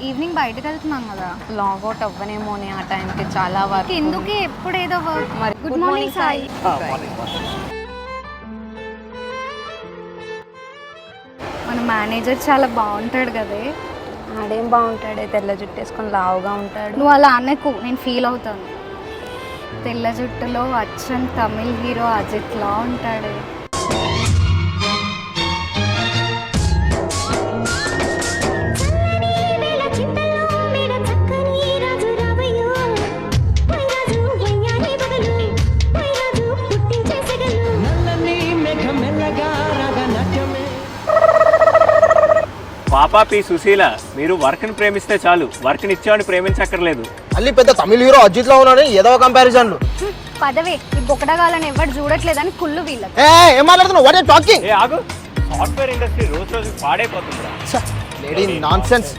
Evening బయటకు వెళ్తున్నాం కదా, లాగౌట్ అవ్వనేమో ఆ టైంకి చాలా వర్క్. ఎందుకే ఎప్పుడు ఏదో వర్క్. మరి గుడ్ మార్నింగ్ సాయి. మన మేనేజర్ చాలా బాగుంటాడు కదే. ఆడేం బాగుంటాడే, తెల్ల జుట్టు వేసుకొని లావుగా ఉంటాడు. నువ్వు అలా అనకు, నేను ఫీల్ అవుతాను. తెల్ల జుట్టులో అచ్చన్ తమిళ్ హీరో అజిత్ లా ఉంటాడే. పాపా పి సుశీల, మీరు వర్క్ని ప్రేమిస్తే చాలు, వర్క్ని ఇచ్చేవాడిని ప్రేమించక్కర్లేదు. మళ్ళీ పెద్ద తమిళ హీరో అజిత్ లో ఉన్నాడు, ఏదో కంపారిజన్లు. పదవే, ఈ బొకడగాలని ఎవరు చూడట్లేదని కుళ్ళు వీళ్ళకి. ఏం మాట్లాడుతున్నావు? What are talking? ఏ ఆగు, సాఫ్ట్వేర్ ఇండస్ట్రీ రోజు రోజు పాడైపోతుందిరా. Lady nonsense.